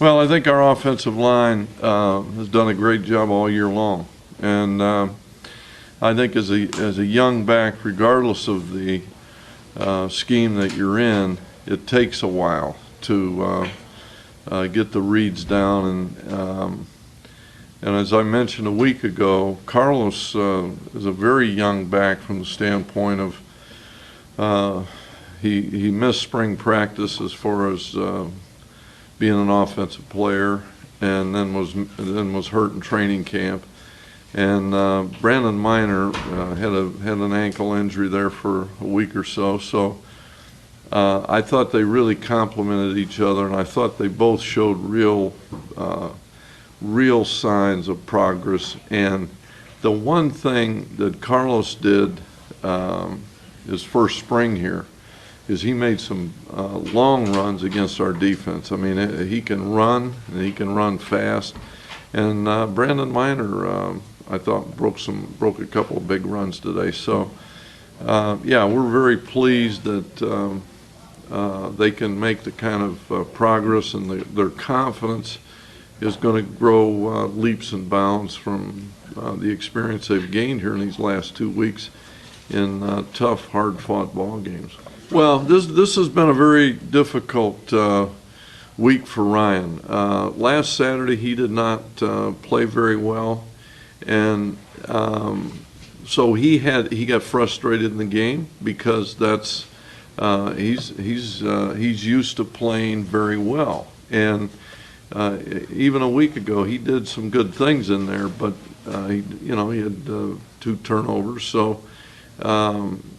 Well, I think our offensive line has done a great job all year long, and I think as a young back, regardless of the scheme that you're in, it takes a while to get the reads down. And as I mentioned a week ago, Carlos is a very young back from the standpoint of he missed spring practice as far as being an offensive player, and then was hurt in training camp. And Brandon Miner had an ankle injury there for a week or so. So I thought they really complemented each other, and I thought they both showed real signs of progress. And the one thing that Carlos did his first spring here is he made some long runs against our defense. I mean, he can run, and he can run fast. And Brandon Miner, I thought, broke a couple of big runs today. So, yeah, we're very pleased that they can make the kind of progress, and their confidence is going to grow leaps and bounds from the experience they've gained here in these last 2 weeks in tough, hard-fought ball games. Well, this has been a very difficult week for Ryan. Last Saturday he did not play very well, and so he got frustrated in the game because that's he's used to playing very well, and even a week ago he did some good things in there, but he had 2 turnovers, so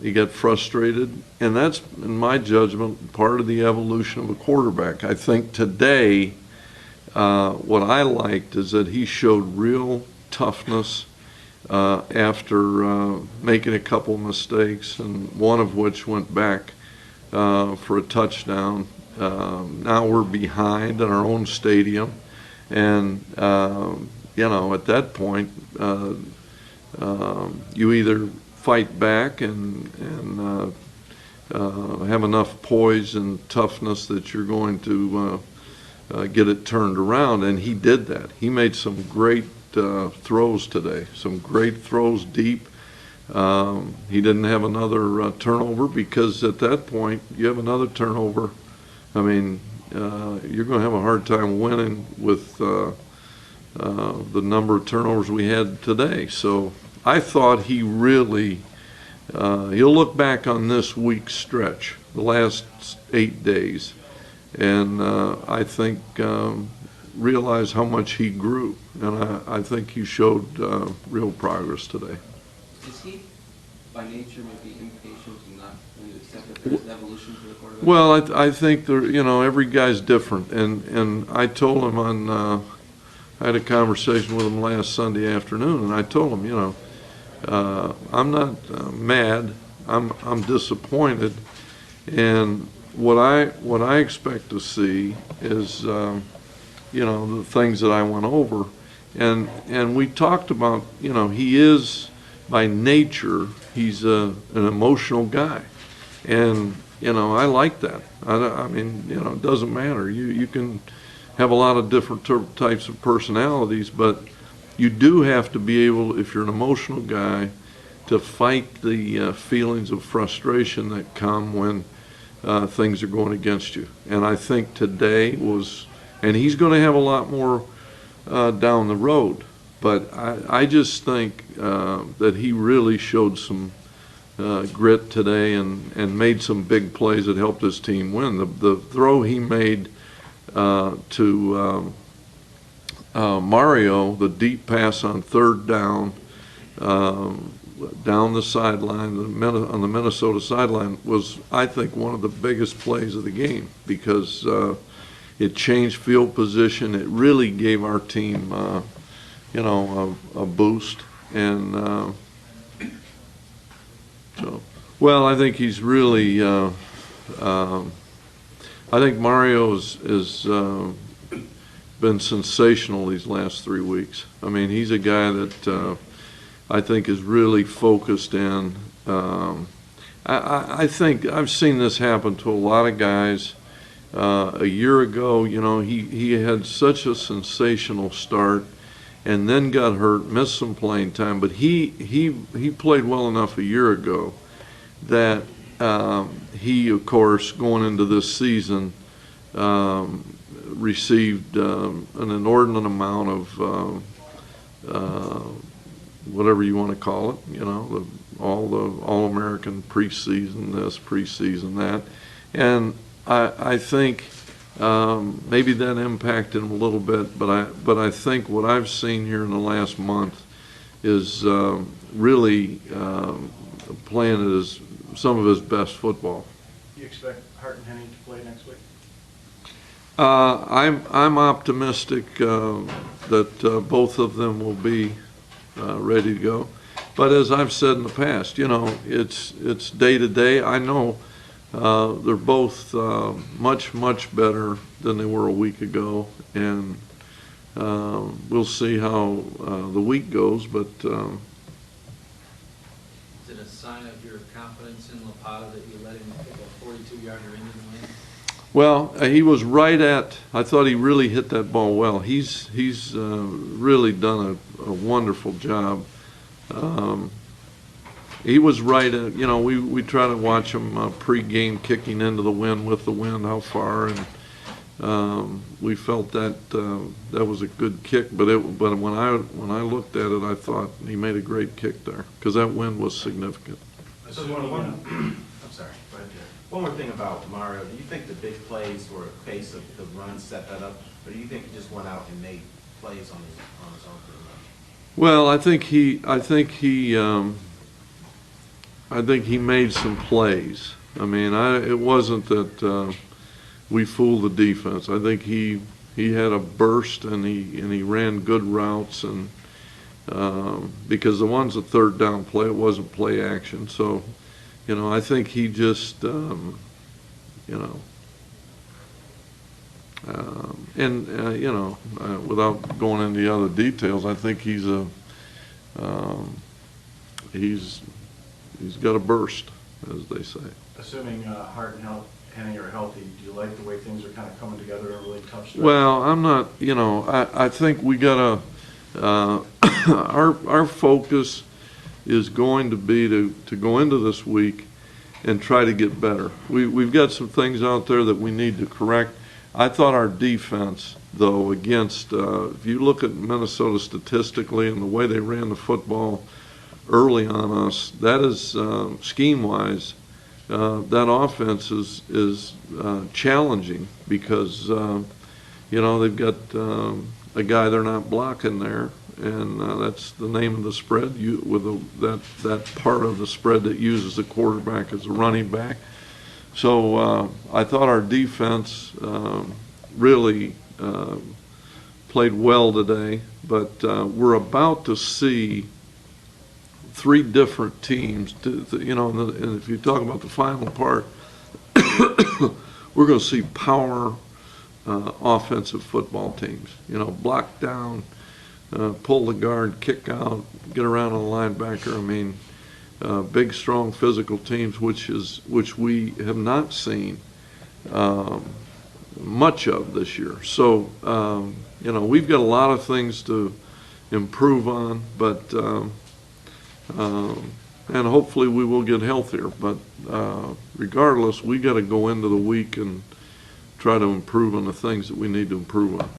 he got frustrated, and that's, in my judgment, part of the evolution of a quarterback. I think today what I liked is that he showed real toughness after making a couple mistakes, and one of which went back for a touchdown. Now we're behind in our own stadium, and at that point you either fight back and have enough poise and toughness that you're going to get it turned around, and he did that. He made some great throws today, some great throws deep. He didn't have another turnover, because at that point, you have another turnover, I mean, you're going to have a hard time winning with the number of turnovers we had today. So I thought he really, he'll look back on this week's stretch, the last 8 days, and I think realize how much he grew, and I think he showed real progress today. Is he by nature maybe impatient and not going to accept that there's evolution for the quarterback? Well, I think every guy's different, and I told him I had a conversation with him last Sunday afternoon, and I told him, I'm not mad, I'm disappointed, and what I expect to see is the things that I went over, and we talked about, he is by nature, he's an emotional guy, and I like that. I mean, it doesn't matter. You can have a lot of different types of personalities, but you do have to be able, if you're an emotional guy, to fight the feelings of frustration that come when things are going against you. And I think today was, and he's going to have a lot more down the road, but I just think that he really showed some grit today and made some big plays that helped his team win. The throw he made to Mario, the deep pass on 3rd down, down the sideline, on the Minnesota sideline, was, I think, one of the biggest plays of the game, because it changed field position. It really gave our team, a boost. And so, well, I think he's really. I think Mario has been sensational these last 3 weeks. I mean, he's a guy that I think is really focused in. I think I've seen this happen to a lot of guys A year ago, he had such a sensational start and then got hurt, missed some playing time, but he played well enough a year ago that he, of course, going into this season, received an inordinate amount of whatever you want to call it, all the All-American preseason this, preseason that, and I think maybe that impacted him a little bit, but I think what I've seen here in the last month is really playing some of his best football. Do you expect Hart and Henning to play next week? I'm optimistic that both of them will be ready to go. But as I've said in the past, it's day to day. I know they're both much better than they were a week ago, and we'll see how the week goes. But is it a sign of your confidence in Lapata that you let him kick a 42-yarder in the win? Well, he was right at. I thought he really hit that ball well. He's really done a wonderful job. He was right at. We try to watch him pre-game kicking into the wind with the wind, how far, and we felt that that was a good kick. But when I looked at it, I thought he made a great kick there because that wind was significant. I'm sorry, go ahead, Jared. One more thing about Mario. Do you think the big plays or pace of the run set that up, or do you think he just went out and made plays on his own? Well, I think he made some plays. I mean, it wasn't that we fooled the defense. I think he had a burst and he ran good routes, and because the one's a third down play, it wasn't play action. So, I think he just without going into the other details, I think he's got a burst, as they say. Assuming Hart and Henning are healthy, do you like the way things are kind of coming together in a really tough stretch? Well, I'm not. I think we gotta. Our focus is going to be to go into this week and try to get better. We've got some things out there that we need to correct. I thought our defense, though, against, if you look at Minnesota statistically and the way they ran the football early on us, that is, scheme-wise, that offense is challenging because, they've got a guy they're not blocking there, and that's the name of the spread, that part of the spread that uses the quarterback as a running back. So I thought our defense really played well today, but we're about to see three different teams. And if you talk about the final part, we're going to see power offensive football teams. Block down, pull the guard, kick out, get around on the linebacker. I mean, big, strong, physical teams, which we have not seen much of this year. So, we've got a lot of things to improve on, but and hopefully we will get healthier. But regardless, we got to go into the week and try to improve on the things that we need to improve on.